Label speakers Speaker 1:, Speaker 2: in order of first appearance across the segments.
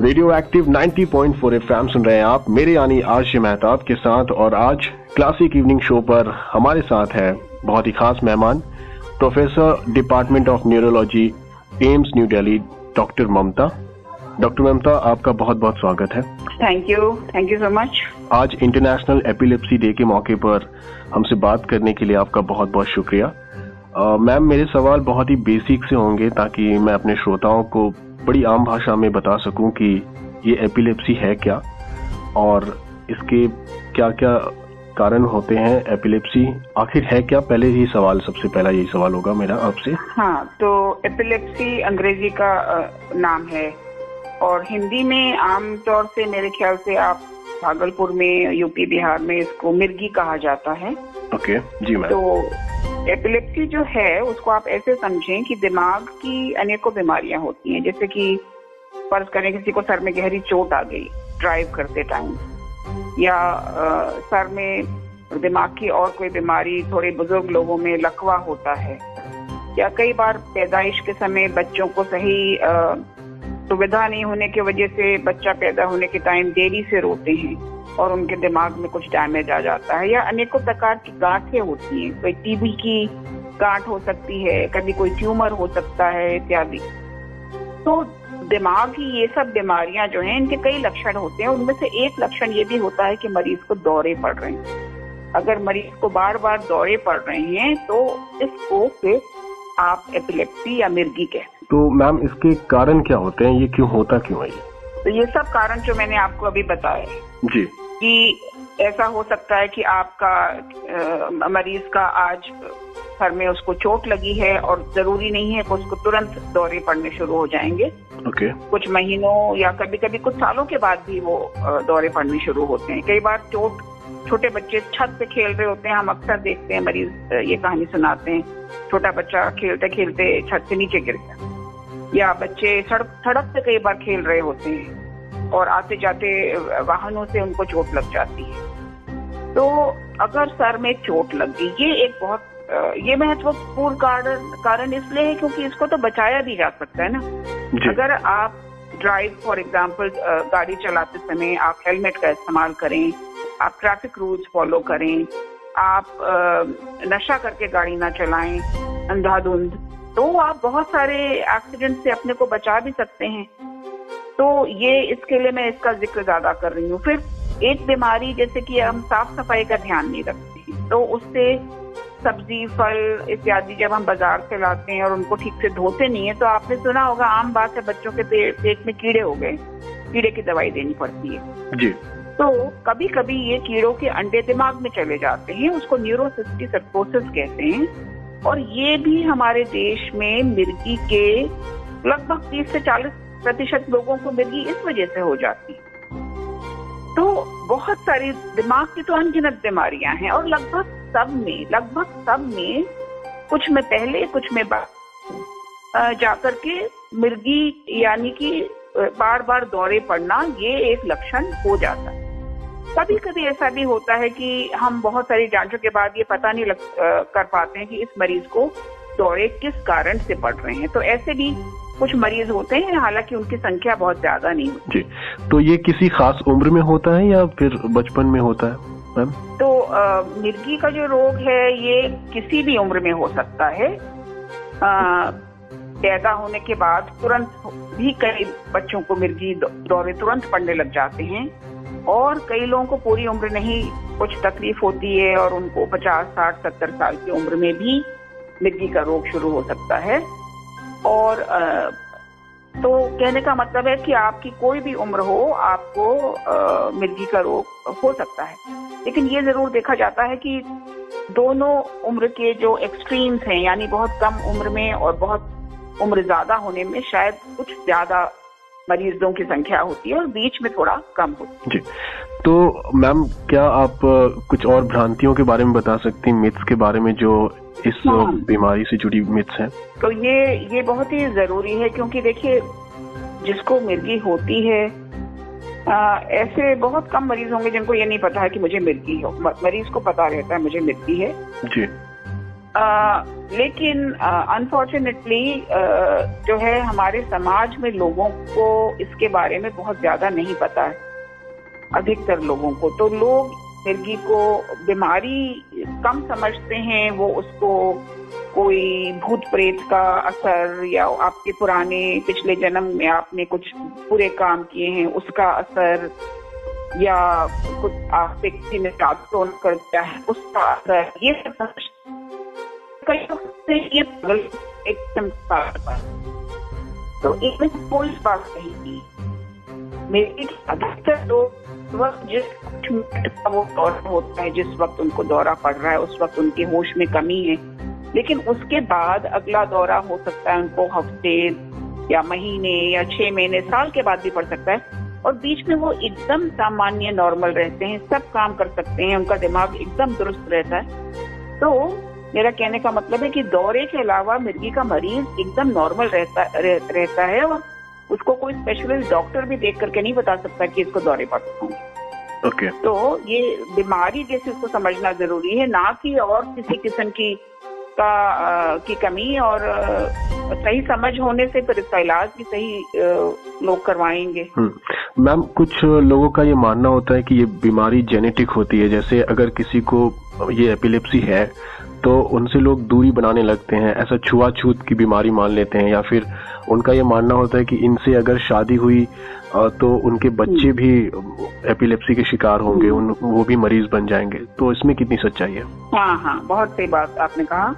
Speaker 1: Radio active 90.4 FM सुन रहे हैं आप, मेरे यानी आरजे मेहताब के साथ। और आज क्लासिक इवनिंग शो पर हमारे साथ है बहुत ही खास मेहमान, professor department of neurology, AIIMS New Delhi, doctor Mamta. Doctor Mamta, आपका बहुत बहुत स्वागत है।
Speaker 2: Thank you so much.
Speaker 1: आज इंटरनेशनल एपिलेप्सी डे के मौके पर हमसे बात करने के लिए आपका बहुत बहुत शुक्रिया। मैम, मेरे सवाल बहुत ही बेसिक से होंगे ताकि मैं अपने श्रोताओं को बड़ी आम भाषा में बता सकूं कि ये एपिलेप्सी है क्या और इसके क्या क्या कारण होते हैं। एपिलेप्सी आखिर है क्या? पहले ही सवाल, सबसे पहला यही सवाल होगा मेरा आपसे।
Speaker 2: हाँ, तो एपिलेप्सी अंग्रेजी का नाम है और हिंदी में आमतौर से मेरे ख्याल से आप भागलपुर में, यूपी, बिहार में इसको मिर्गी कहा जाता है।
Speaker 1: ओके जी मैम।
Speaker 2: तो एपिलेप्सी जो है उसको आप ऐसे समझें कि दिमाग की अनेकों बीमारियां होती हैं। जैसे कि फर्ज करें किसी को सर में गहरी चोट आ गई ड्राइव करते टाइम, या सर में दिमाग की और कोई बीमारी, थोड़े बुजुर्ग लोगों में लकवा होता है, या कई बार पैदाइश के समय बच्चों को सही सुविधा नहीं होने की वजह से बच्चा पैदा होने के टाइम देरी से रोते हैं और उनके दिमाग में कुछ डैमेज आ जाता है, या अनेकों प्रकार की गांठें होती हैं। कोई टीबी की गांठ हो सकती है, कभी कोई ट्यूमर हो सकता है इत्यादि। तो दिमाग की ये सब बीमारियां जो हैं, इनके कई लक्षण होते हैं। उनमें से एक लक्षण ये भी होता है कि मरीज को दौरे पड़ रहे हैं। अगर मरीज को बार बार दौरे पड़ रहे हैं तो इसको फिर आप एपिलेप्सी या मिर्गी कहते हैं।
Speaker 1: तो मैम, इसके कारण क्या होते हैं? ये क्यों होता क्यों है?
Speaker 2: तो ये सब कारण जो मैंने आपको अभी बताए
Speaker 1: जी,
Speaker 2: कि ऐसा हो सकता है कि आपका मरीज का आज सर में उसको चोट लगी है और जरूरी नहीं है कि उसको तुरंत दौरे पड़ने शुरू हो जाएंगे।
Speaker 1: ओके।
Speaker 2: कुछ महीनों या कभी कभी कुछ सालों के बाद भी वो दौरे पड़ने शुरू होते हैं। कई बार छोटे बच्चे छत पे खेल रहे होते हैं, हम अक्सर देखते हैं, मरीज ये कहानी सुनाते हैं, छोटा बच्चा खेलते खेलते छत से नीचे गिर गया, या बच्चे सड़क पे कई बार खेल रहे होते हैं और आते जाते वाहनों से उनको चोट लग जाती है। तो अगर सर में चोट लग गई, ये एक बहुत ये महत्वपूर्ण कारण इसलिए है क्योंकि इसको तो बचाया भी जा सकता है ना। अगर आप ड्राइव फॉर एग्जाम्पल गाड़ी चलाते समय आप हेलमेट का इस्तेमाल करें, आप ट्रैफिक रूल्स फॉलो करें, आप नशा करके गाड़ी ना चलाएं अंधाधुंध, तो आप बहुत सारे एक्सीडेंट से अपने को बचा भी सकते हैं। तो ये इसके लिए मैं इसका जिक्र ज्यादा कर रही हूँ। फिर एक बीमारी जैसे कि हम साफ सफाई का ध्यान नहीं रखते हैं, तो उससे सब्जी, फल इत्यादि जब हम बाजार से लाते हैं और उनको ठीक से धोते नहीं है, तो आपने सुना होगा, आम बात है, बच्चों के पेट में कीड़े हो गए, कीड़े की दवाई देनी पड़ती है
Speaker 1: जी।
Speaker 2: तो कभी कभी ये कीड़ों के अंडे दिमाग में चले जाते हैं, उसको न्यूरोसिस्टिक सर्कोसिस कहते हैं। और ये भी हमारे देश में मिर्गी के लगभग 30 से 40% लोगों को मिर्गी इस वजह से हो जाती है। तो बहुत सारी दिमाग की तो अनगिनत बीमारियां हैं और लगभग सब में कुछ में पहले कुछ में बाद जाकर के मिर्गी यानी कि बार बार दौरे पड़ना, ये एक लक्षण हो जाता है। कभी कभी ऐसा भी होता है कि हम बहुत सारी जांचों के बाद ये पता नहीं कर पाते हैं कि इस मरीज को दौरे किस कारण से पड़ रहे हैं। तो ऐसे भी कुछ मरीज होते हैं, हालांकि उनकी संख्या बहुत ज्यादा नहीं होती।
Speaker 1: जी, तो ये किसी खास उम्र में होता है या फिर बचपन में होता है मैम?
Speaker 2: तो मिर्गी का जो रोग है ये किसी भी उम्र में हो सकता है। पैदा होने के बाद तुरंत भी कई बच्चों को मिर्गी दौरे तुरंत पड़ने लग जाते हैं, और कई लोगों को पूरी उम्र नहीं कुछ तकलीफ होती है और उनको 50, 60, 70 साल की उम्र में भी मिर्गी का रोग शुरू हो सकता है। और तो कहने का मतलब है कि आपकी कोई भी उम्र हो, आपको मिर्गी का रोग हो सकता है। लेकिन ये जरूर देखा जाता है कि दोनों उम्र के जो एक्सट्रीम्स हैं, यानी बहुत कम उम्र में और बहुत उम्र ज्यादा होने में शायद कुछ ज्यादा मरीजों की संख्या होती है और बीच में थोड़ा कम होती है।
Speaker 1: जी, तो मैम, क्या आप कुछ और भ्रांतियों के बारे में बता सकती हैं, मिथ्स के बारे में जो इस बीमारी से जुड़ी मिथ्स हैं? तो
Speaker 2: ये बहुत ही जरूरी है, क्योंकि देखिए, जिसको मिर्गी होती है, ऐसे बहुत कम मरीज होंगे जिनको ये नहीं पता है कि मुझे मिर्गी हो। मरीज को पता रहता है मुझे मिर्गी है।
Speaker 1: जी।
Speaker 2: लेकिन अनफॉर्चुनेटली जो है हमारे समाज में लोगों को इसके बारे में बहुत ज्यादा नहीं पता है, अधिकतर लोगों को। तो लोग मिर्गी को बीमारी कम समझते हैं, वो उसको कोई भूत प्रेत का असर या आपके पुराने पिछले जन्म में आपने कुछ बुरे काम किए हैं उसका असर, या कुछ आपसे किसी ने टाटोन कर दिया है उसका असर, ये सब कई लोग से ये एकदम तो इसमें कोई बात नहीं थी। मेरे अधिकतर लोग जिस का वो दौरा होता है, जिस वक्त उनको दौरा पड़ रहा है उस वक्त उनके होश में कमी है, लेकिन उसके बाद अगला दौरा हो सकता है उनको हफ्ते या महीने या 6 महीने, साल के बाद भी पड़ सकता है, और बीच में वो एकदम सामान्य नॉर्मल रहते हैं, सब काम कर सकते हैं, उनका दिमाग एकदम दुरुस्त रहता है। तो मेरा कहने का मतलब है कि दौरे के अलावा मिर्गी का मरीज एकदम नॉर्मल रहता है और उसको कोई स्पेशलिस्ट डॉक्टर भी देख करके नहीं बता सकता कि इसको दौरे पड़ होंगे।
Speaker 1: Okay.
Speaker 2: तो ये बीमारी जैसे उसको समझना जरूरी है, ना कि और किसी किस्म की कमी, और सही समझ होने से फिर इसका इलाज भी सही लोग करवाएंगे।
Speaker 1: मैम, कुछ लोगों का ये मानना होता है कि ये बीमारी जेनेटिक होती है, जैसे अगर किसी को ये एपिलेप्सी है तो उनसे लोग दूरी बनाने लगते हैं, ऐसा छुआछूत की बीमारी मान लेते हैं, या फिर उनका ये मानना होता है कि इनसे अगर शादी हुई तो उनके बच्चे भी एपिलेप्सी के शिकार होंगे, वो भी मरीज बन जाएंगे। तो इसमें कितनी सच्चाई है?
Speaker 2: हाँ, बहुत सही बात आपने कहा।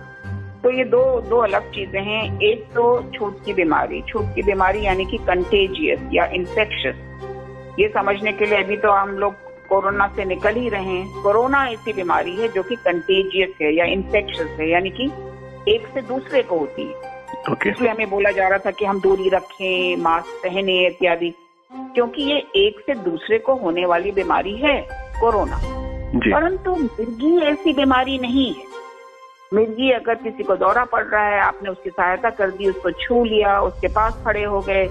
Speaker 2: तो ये दो अलग चीजें हैं। एक तो छूत की बीमारी यानी कि कंटेजियस या इन्फेक्शियस, ये समझने के लिए अभी तो हम लोग कोरोना से निकल ही रहे हैं। कोरोना ऐसी बीमारी है जो कि कंटेजियस है या इन्फेक्शियस है, यानी कि एक से दूसरे को होती है।
Speaker 1: Okay.
Speaker 2: इसलिए हमें बोला जा रहा था कि हम दूरी रखें, मास्क पहने इत्यादि, क्योंकि ये एक से दूसरे को होने वाली बीमारी है कोरोना। परंतु मिर्गी ऐसी बीमारी नहीं है। मिर्गी अगर किसी को दौरा पड़ रहा है, आपने उसकी सहायता कर दी, उसको छू लिया, उसके पास खड़े हो गए,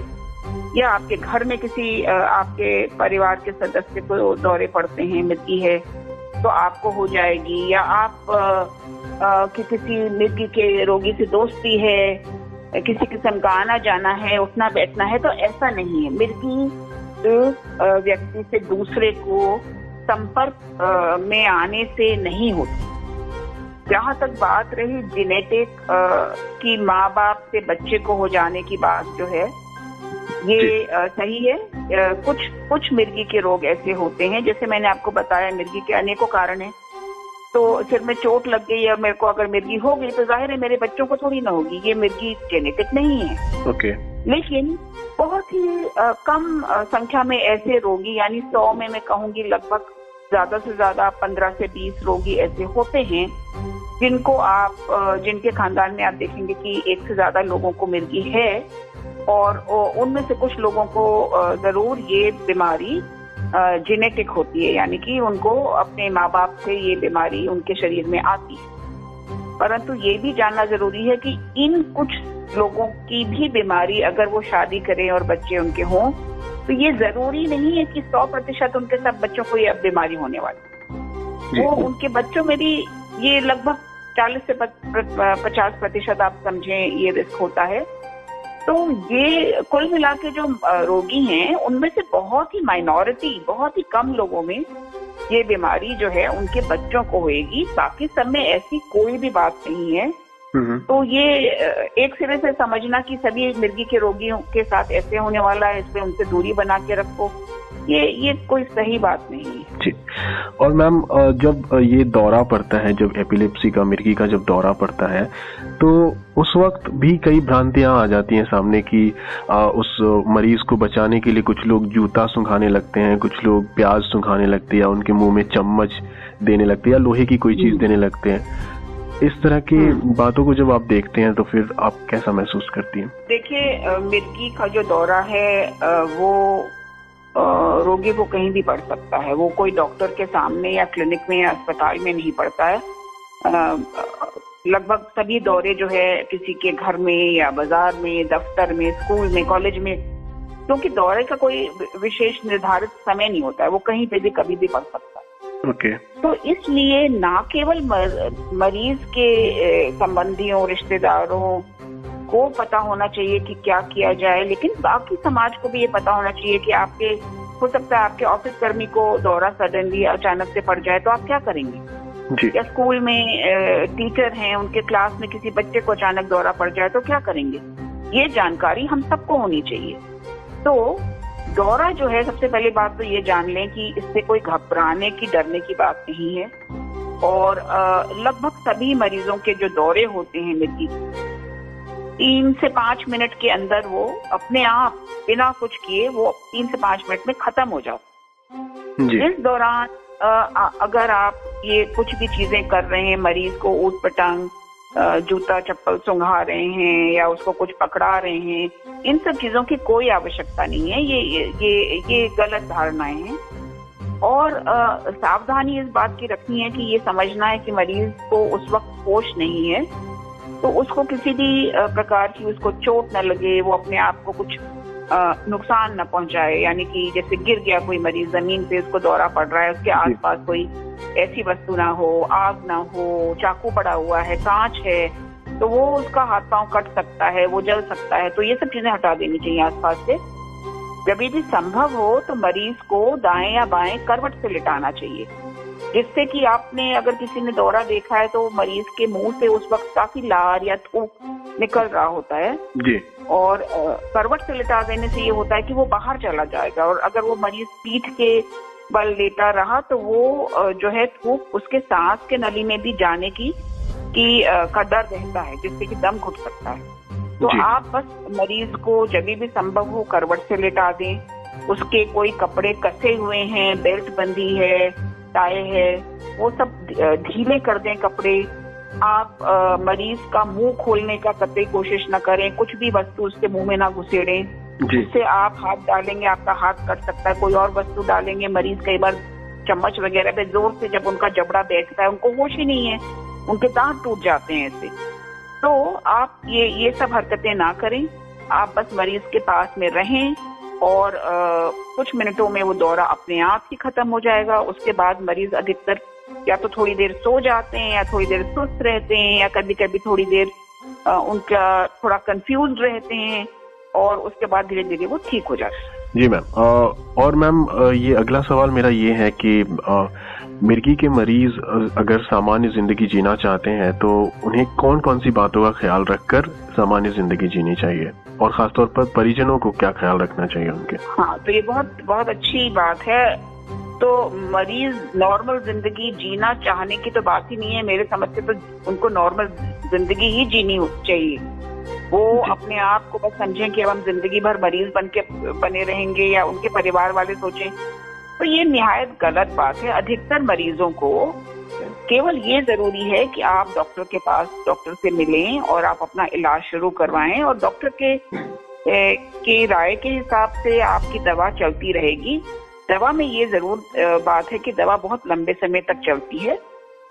Speaker 2: या आपके घर में किसी आपके परिवार के सदस्य को दौरे पड़ते हैं, मिर्गी है, तो आपको हो जाएगी। या आप किसी मिर्गी के रोगी से दोस्ती है, किसी किस्म का आना जाना है, उठना बैठना है, तो ऐसा नहीं है। मिर्गी व्यक्ति से दूसरे को संपर्क में आने से नहीं होती। जहाँ तक बात रही जेनेटिक की, माँ बाप से बच्चे को हो जाने की बात जो है, ये सही है। कुछ मिर्गी के रोग ऐसे होते हैं, जैसे मैंने आपको बताया, मिर्गी के अनेकों कारण हैं। तो सिर में चोट लग गई और मेरे को अगर मिर्गी हो गई तो जाहिर है मेरे बच्चों को थोड़ी ना होगी, ये मिर्गी जेनेटिक नहीं है।
Speaker 1: Okay.
Speaker 2: लेकिन बहुत ही कम संख्या में ऐसे रोगी, यानी 100 में मैं कहूंगी लगभग ज्यादा से ज्यादा 15 से 20 रोगी ऐसे होते हैं जिनके खानदान में आप देखेंगे कि एक से ज्यादा लोगों को मिर्गी है, और उनमें से कुछ लोगों को जरूर ये बीमारी जेनेटिक होती है, यानी कि उनको अपने माँ बाप से ये बीमारी उनके शरीर में आती है। परंतु ये भी जानना जरूरी है कि इन कुछ लोगों की भी बीमारी, अगर वो शादी करें और बच्चे उनके हों, तो ये जरूरी नहीं है कि 100% उनके सब बच्चों को ये अब बीमारी होने वाली। वो उनके बच्चों में भी ये लगभग 40 से 50% आप समझें ये रिस्क होता है। तो ये कुल मिला के जो रोगी हैं उनमें से बहुत ही माइनॉरिटी, बहुत ही कम लोगों में ये बीमारी जो है उनके बच्चों को होएगी, बाकी सब में ऐसी कोई भी बात नहीं है। तो ये एक सिरे से समझना कि सभी मिर्गी के रोगियों के साथ ऐसे होने वाला है, इसलिए उनसे दूरी बना के रखो, ये कोई सही बात नहीं है।
Speaker 1: जी। और मैम, जब ये दौरा पड़ता है, जब एपिलेप्सी का, मिर्गी का जब दौरा पड़ता है, तो उस वक्त भी कई भ्रांतियां आ जाती हैं सामने की उस मरीज को बचाने के लिए कुछ लोग जूता सुंघाने लगते हैं, कुछ लोग प्याज सुंघाने लगते हैं, या उनके मुंह में चम्मच देने लगते हैं, या लोहे की कोई चीज देने लगते हैं। इस तरह की बातों को जब आप देखते हैं तो फिर आप कैसा महसूस करती हैं?
Speaker 2: देखिए, मिर्गी का जो दौरा है वो रोगी को कहीं भी पड़ सकता है। वो कोई डॉक्टर के सामने या क्लिनिक में या अस्पताल में नहीं पड़ता है। लगभग सभी दौरे जो है किसी के घर में या बाजार में, दफ्तर में, स्कूल में, कॉलेज में, क्योंकि दौरे का कोई विशेष निर्धारित समय नहीं होता है, वो कहीं पे भी कभी भी पड़ सकता है।
Speaker 1: ओके।
Speaker 2: तो इसलिए ना केवल मरीज के संबंधियों, रिश्तेदारों को पता होना चाहिए कि क्या किया जाए, लेकिन बाकी समाज को भी ये पता होना चाहिए कि आपके, हो सकता है आपके ऑफिस कर्मी को दौरा सडनली अचानक से पड़ जाए तो आप क्या करेंगे
Speaker 1: जी।
Speaker 2: या स्कूल में टीचर हैं, उनके क्लास में किसी बच्चे को अचानक दौरा पड़ जाए तो क्या करेंगे। ये जानकारी हम सबको होनी चाहिए। तो दौरा जो है, सबसे पहली बात तो ये जान लें कि इससे कोई घबराने की, डरने की बात नहीं है। और लगभग सभी मरीजों के जो दौरे होते हैं मिर्गी, 3 से 5 मिनट के अंदर वो अपने आप बिना कुछ किए वो 3 से 5 मिनट में खत्म हो जाओ। इस दौरान अगर आप ये कुछ भी चीजें कर रहे हैं, मरीज को ऊट पटांग, जूता चप्पल सुंघा रहे हैं या उसको कुछ पकड़ा रहे हैं, इन सब चीजों की कोई आवश्यकता नहीं है। ये गलत धारणाएं हैं। और सावधानी इस बात की रखनी है कि ये समझना है कि मरीज को उस वक्त होश नहीं है, तो उसको किसी भी प्रकार की उसको चोट न लगे, वो अपने आप को कुछ नुकसान न पहुंचाए। यानी कि जैसे गिर गया कोई मरीज जमीन पे, उसको दौरा पड़ रहा है, उसके आसपास कोई ऐसी वस्तु ना हो, आग ना हो, चाकू पड़ा हुआ है, कांच है, तो वो उसका हाथ पांव कट सकता है, वो जल सकता है। तो ये सब चीजें हटा देनी चाहिए आसपास से। जब भी संभव हो तो मरीज को दाएं या बाएं करवट से लिटाना चाहिए, जिससे कि आपने, अगर किसी ने दौरा देखा है तो मरीज के मुंह से उस वक्त काफी लार या थूक निकल रहा होता है जी। और करवट से लिटा देने से ये होता है कि वो बाहर चला जाएगा। और अगर वो मरीज पीठ के बल लेटा रहा तो वो जो है थूक उसके सांस के नली में भी जाने का डर रहता है, जिससे कि दम घुट सकता है। तो आप बस मरीज को जब भी संभव हो करवट से लिटा दें। उसके कोई कपड़े कसे हुए हैं, बेल्ट बंधी है, टाई है, वो सब ढीले कर दें कपड़े। आप मरीज का मुंह खोलने का कतई कोशिश न करें, कुछ भी वस्तु उसके मुंह में ना घुसेड़ें, जिससे आप हाथ डालेंगे आपका हाथ कट सकता है। कोई और वस्तु डालेंगे, मरीज कई बार चम्मच वगैरह पे जोर से जब उनका जबड़ा बैठता है, उनको होश ही नहीं है, उनके दांत टूट जाते हैं ऐसे। तो आप ये सब हरकतें ना करें। आप बस मरीज के पास में रहें और कुछ मिनटों में वो दौरा अपने आप ही खत्म हो जाएगा। उसके बाद मरीज अधिकतर या तो थोड़ी देर सो जाते हैं या थोड़ी देर सुस्त रहते हैं या कभी कभी थोड़ी देर उनका थोड़ा कंफ्यूज रहते हैं और उसके बाद धीरे धीरे वो ठीक हो जाते हैं।
Speaker 1: जी मैम। और मैम ये अगला सवाल मेरा ये है कि मिर्गी के मरीज अगर सामान्य जिंदगी जीना चाहते हैं तो उन्हें कौन कौन सी बातों का ख्याल रखकर सामान्य जिंदगी जीनी चाहिए, और खासतौर पर परिजनों को क्या ख्याल रखना चाहिए उनके?
Speaker 2: हाँ, तो ये बहुत बहुत अच्छी बात है। तो मरीज नॉर्मल जिंदगी जीना चाहने की तो बात ही नहीं है मेरे समझ से, तो उनको नॉर्मल जिंदगी ही जीनी चाहिए। वो अपने आप को बस समझें कि अब हम जिंदगी भर मरीज बने रहेंगे या उनके परिवार वाले सोचें, तो ये निहायत गलत बात है। अधिकतर मरीजों को केवल ये जरूरी है कि आप डॉक्टर से मिलें और आप अपना इलाज शुरू करवाएं, और डॉक्टर के राय के हिसाब से आपकी दवा चलती रहेगी। दवा में ये जरूर बात है कि दवा बहुत लंबे समय तक चलती है।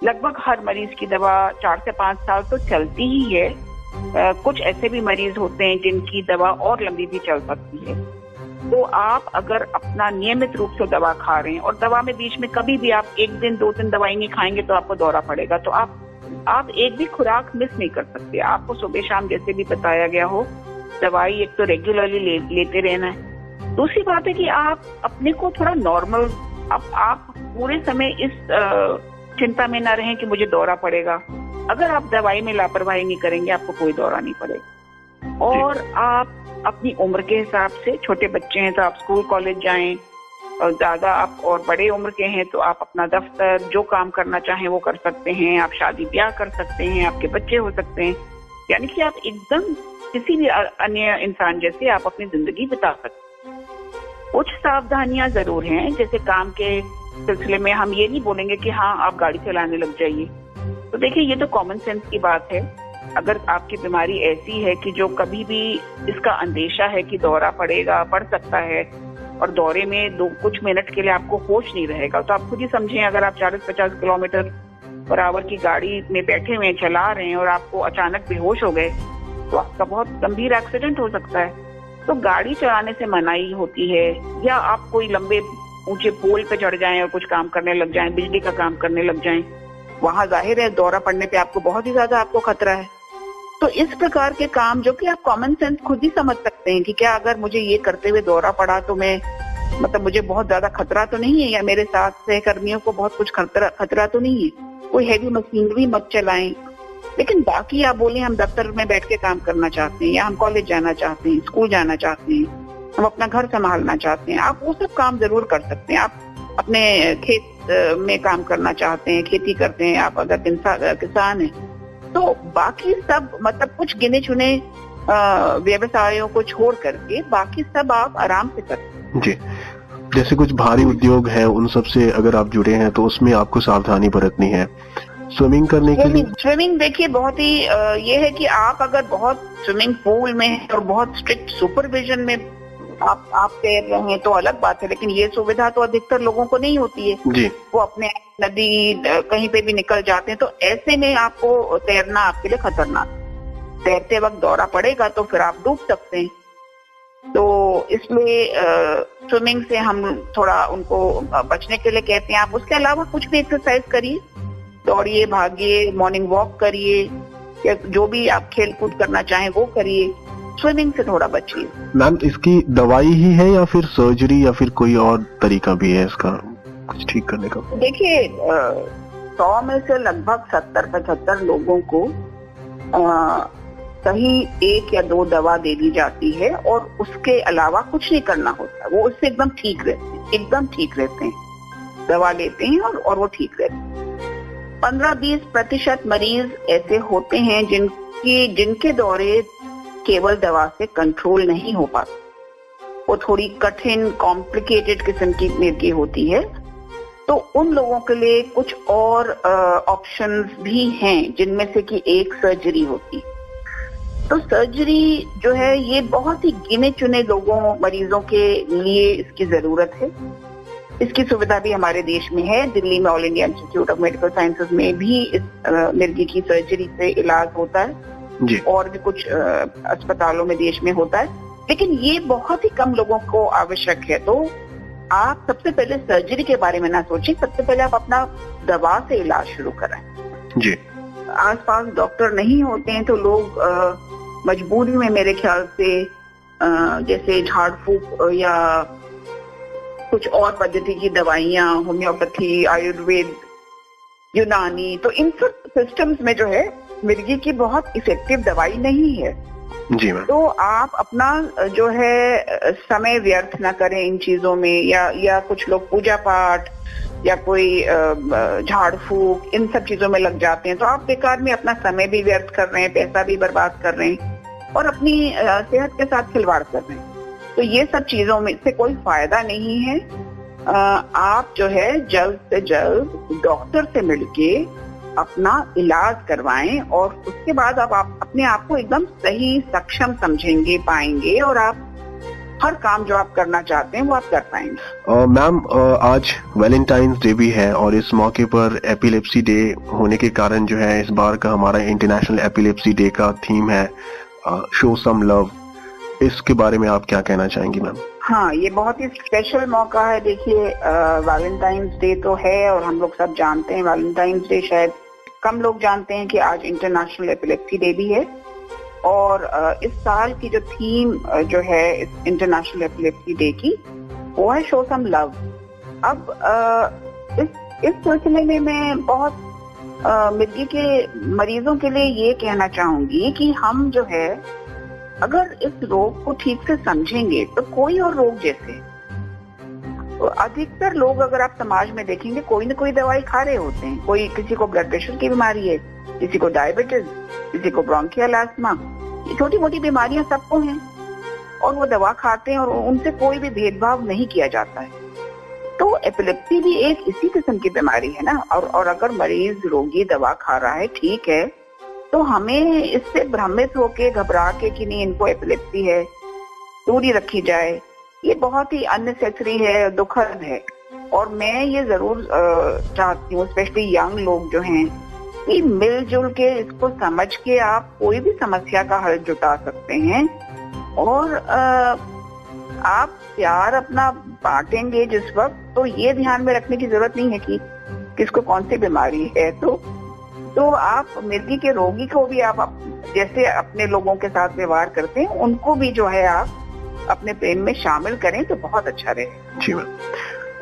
Speaker 2: लगभग हर मरीज की दवा 4 से 5 साल तो चलती ही है। कुछ ऐसे भी मरीज होते हैं जिनकी दवा और लंबी भी चल सकती है। तो आप अगर अपना नियमित रूप से दवा खा रहे हैं, और दवा में बीच में कभी भी आप 1 दिन 2 दिन दवाई नहीं खाएंगे तो आपको दौरा पड़ेगा, तो आप एक भी खुराक मिस नहीं कर सकते। आपको सुबह शाम जैसे भी बताया गया हो दवाई एक तो रेगुलरली लेते रहना है। दूसरी बात है कि आप अपने को थोड़ा नॉर्मल, आप पूरे समय इस चिंता में ना रहें कि मुझे दौरा पड़ेगा। अगर आप दवाई में लापरवाही नहीं करेंगे आपको कोई दौरा नहीं पड़ेगा। और आप अपनी उम्र के हिसाब से, छोटे बच्चे हैं तो आप स्कूल कॉलेज जाएं, और ज्यादा आप और बड़े उम्र के हैं तो आप अपना दफ्तर जो काम करना चाहें वो कर सकते हैं। आप शादी ब्याह कर सकते हैं, आपके बच्चे हो सकते हैं, यानी कि आप एकदम किसी भी अन्य इंसान जैसे आप अपनी जिंदगी बिता सकते हैं। कुछ सावधानियां जरूर हैं, जैसे काम के सिलसिले में हम ये नहीं बोलेंगे कि हाँ आप गाड़ी चलाने लग जाइए। तो देखिए ये तो कॉमन सेंस की बात है। अगर आपकी बीमारी ऐसी है कि जो कभी भी इसका अंदेशा है कि दौरा पड़ सकता है, और दौरे में कुछ मिनट के लिए आपको होश नहीं रहेगा, तो आप खुद ही समझें अगर आप 40-50 किलोमीटर पर आवर की गाड़ी में बैठे हुए चला रहे हैं और आपको अचानक बेहोश हो गए तो आपका बहुत गंभीर एक्सीडेंट हो सकता है। तो गाड़ी चलाने से मनाही होती है, या आप कोई लंबे ऊंचे पोल पे चढ़ जाएं और कुछ काम करने लग जाएं, बिजली का काम करने लग जाएं, वहां जाहिर है दौरा पड़ने पे आपको बहुत ही ज्यादा आपको खतरा है। तो इस प्रकार के काम जो कि आप कॉमन सेंस खुद ही समझ सकते हैं कि क्या अगर मुझे ये करते हुए दौरा पड़ा तो मैं मतलब मुझे बहुत ज्यादा खतरा तो नहीं है, या मेरे साथ सहकर्मियों को बहुत कुछ खतरा तो नहीं है, कोई हैवी मशीनरी मत चलाएं। लेकिन बाकी आप बोले हम दफ्तर में बैठ के काम करना चाहते हैं, या हम कॉलेज जाना चाहते हैं, स्कूल जाना चाहते हैं, हम अपना घर संभालना चाहते हैं, आप वो सब काम जरूर कर सकते हैं। आप अपने खेत में काम करना चाहते हैं, खेती करते हैं, आप अगर किसान हैं, तो बाकी सब मतलब कुछ गिने चुने व्यवसायों को छोड़ करके बाकी सब आप आराम से कर सकते हैं।
Speaker 1: जी, जैसे कुछ भारी उद्योग है उन सब से अगर आप जुड़े हैं तो उसमें आपको सावधानी बरतनी है। स्विमिंग करने के लिए
Speaker 2: स्विमिंग देखिए बहुत ही ये है कि आप अगर बहुत स्विमिंग पूल में हैं और बहुत स्ट्रिक्ट सुपरविजन में आप तैर रहे हैं तो अलग बात है, लेकिन ये सुविधा तो अधिकतर लोगों को नहीं होती है
Speaker 1: जी।
Speaker 2: वो अपने नदी कहीं पे भी निकल जाते हैं, तो ऐसे में आपको तैरना आपके लिए खतरनाक, तैरते वक्त दौरा पड़ेगा तो फिर आप डूब सकते हैं। तो इसलिए स्विमिंग से हम थोड़ा उनको बचने के लिए कहते हैं। आप उसके अलावा कुछ भी एक्सरसाइज करिए, दौड़िए, भागिए, मॉर्निंग वॉक करिए, या जो भी आप खेल कूद करना चाहें वो करिए, स्विमिंग से थोड़ा बचिए।
Speaker 1: मैम इसकी दवाई ही है या फिर सर्जरी या फिर कोई और तरीका भी है इसका कुछ ठीक करने का?
Speaker 2: देखिए 100 में से लगभग 70-75 लोगों को सही 1 या 2 दवा दे दी जाती है और उसके अलावा कुछ नहीं करना होता, वो उससे एकदम ठीक रहते हैं, दवा लेते हैं और वो ठीक रहते हैं। 15-20% मरीज ऐसे होते हैं जिनके दौरे केवल दवा से कंट्रोल नहीं हो पाते, वो थोड़ी कठिन कॉम्प्लिकेटेड किस्म की मिर्गी होती है, तो उन लोगों के लिए कुछ और ऑप्शंस भी हैं, जिनमें से कि एक सर्जरी होती है। तो सर्जरी जो है ये बहुत ही गिने चुने मरीजों के लिए इसकी जरूरत है। इसकी सुविधा भी हमारे देश में है, दिल्ली में all India institute of medical sciences में भी इस मिर्गी की सर्जरी से इलाज होता है
Speaker 1: जी।
Speaker 2: और भी कुछ अस्पतालों में देश में होता है, लेकिन ये बहुत ही कम लोगों को आवश्यक है। तो आप सबसे पहले सर्जरी के बारे में ना सोचें, सबसे पहले आप अपना दवा से इलाज शुरू करें
Speaker 1: जी।
Speaker 2: आसपास डॉक्टर नहीं होते हैं तो लोग मजबूरी में मेरे ख्याल से जैसे झाड़ फूक या कुछ और पद्धति की दवाइयां, होम्योपैथी, आयुर्वेद, यूनानी, तो इन सब सिस्टम्स में जो है मिर्गी की बहुत इफेक्टिव दवाई नहीं है
Speaker 1: जी मैम।
Speaker 2: तो आप अपना जो है समय व्यर्थ ना करें इन चीजों में, या कुछ लोग पूजा पाठ या कोई झाड़ फूक इन सब चीजों में लग जाते हैं, तो आप बेकार में अपना समय भी व्यर्थ कर रहे हैं, पैसा भी बर्बाद कर रहे हैं और अपनी सेहत के साथ खिलवाड़ कर रहे हैं। तो ये सब चीजों में से कोई फायदा नहीं है। आप जो है जल्द से जल्द डॉक्टर से मिलके अपना इलाज करवाएं और उसके बाद आप अपने आप को एकदम सही सक्षम समझेंगे, पाएंगे, और आप हर काम जो आप करना चाहते हैं वो आप कर पाएंगे।
Speaker 1: मैम आज वैलेंटाइंस डे भी है और इस मौके पर एपिलेप्सी डे होने के कारण जो है इस बार का हमारा इंटरनेशनल एपिलेप्सी डे का थीम है शो सम लव। इसके बारे में आप क्या कहना चाहेंगी मैम?
Speaker 2: हाँ, ये बहुत ही स्पेशल मौका है। देखिए वैलेंटाइंस डे तो है और हम लोग सब जानते हैं, वैलेंटाइंस डे शायद कम लोग जानते हैं कि आज इंटरनेशनल एपिलेप्सी डे भी है। और इस साल की जो थीम जो है इस इंटरनेशनल एपिलेप्सी डे की वो है शो सम लव। अब इस सिलसिले में मैं बहुत मिर्गी के मरीजों के लिए ये कहना चाहूंगी कि हम जो है अगर इस रोग को ठीक से समझेंगे तो कोई और रोग जैसे, तो अधिकतर लोग अगर आप समाज में देखेंगे कोई न कोई दवाई खा रहे होते हैं। कोई, किसी को ब्लड प्रेशर की बीमारी है, किसी को डायबिटीज, किसी को ब्रोंकियल अस्थमा, ये छोटी मोटी बीमारियां सबको हैं और वो दवा खाते हैं और उनसे कोई भी भेदभाव नहीं किया जाता है। तो एपिलेप्सी भी एक इसी किस्म की बीमारी है ना। और अगर मरीज रोगी दवा खा रहा है, ठीक है, तो हमें इससे भ्रमित होके घबरा के कि नहीं इनको एपिलेप्सी है, दूरी रखी जाए, ये बहुत ही अननेसेसरी है, दुखद है। और मैं ये जरूर चाहती हूँ, स्पेशली यंग लोग जो हैं, कि मिलजुल के इसको समझ के आप कोई भी समस्या का हल जुटा सकते हैं। और आप प्यार अपना बांटेंगे जिस वक्त, तो ये ध्यान में रखने की जरूरत नहीं है कि किसको कौन सी बीमारी है। तो आप मिर्गी के रोगी को भी आप जैसे अपने लोगों के साथ व्यवहार करते हैं, उनको भी जो है आप अपने प्रेम में शामिल करें तो बहुत अच्छा रहे।
Speaker 1: जी मैम,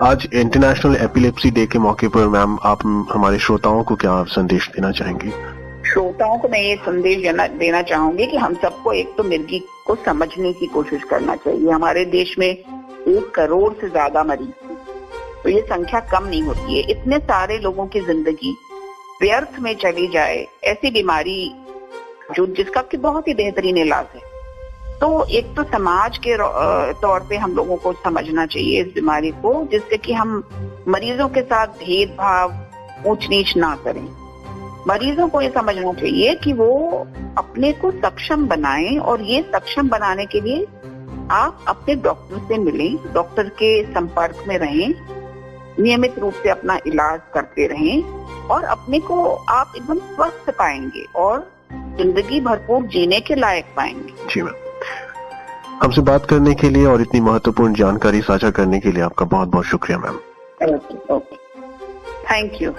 Speaker 1: आज इंटरनेशनल एपिलेप्सी डे के मौके पर मैम आप हमारे श्रोताओं को क्या संदेश देना चाहेंगी?
Speaker 2: श्रोताओं को मैं ये संदेश देना चाहूंगी कि हम सबको एक तो मिर्गी को समझने की कोशिश करना चाहिए। हमारे देश में 1 करोड़ से ज्यादा मरीज हैं, तो ये संख्या कम नहीं होती है। इतने सारे लोगों की जिंदगी व्यर्थ में चली जाए, ऐसी बीमारी जिसका कि बहुत ही बेहतरीन इलाज है। तो एक तो समाज के तौर पे हम लोगों को समझना चाहिए इस बीमारी को, जिससे कि हम मरीजों के साथ भेदभाव, ऊंच नीच ना करें। मरीजों को ये समझना चाहिए कि वो अपने को सक्षम बनाएं, और ये सक्षम बनाने के लिए आप अपने डॉक्टर से मिलें, डॉक्टर के संपर्क में रहें, नियमित रूप से अपना इलाज करते रहें, और अपने को आप एकदम स्वस्थ पाएंगे और जिंदगी भरपूर जीने के लायक पाएंगे।
Speaker 1: जी मैम, हमसे बात करने के लिए और इतनी महत्वपूर्ण जानकारी साझा करने के लिए आपका बहुत बहुत शुक्रिया मैम।
Speaker 2: Okay, thank you.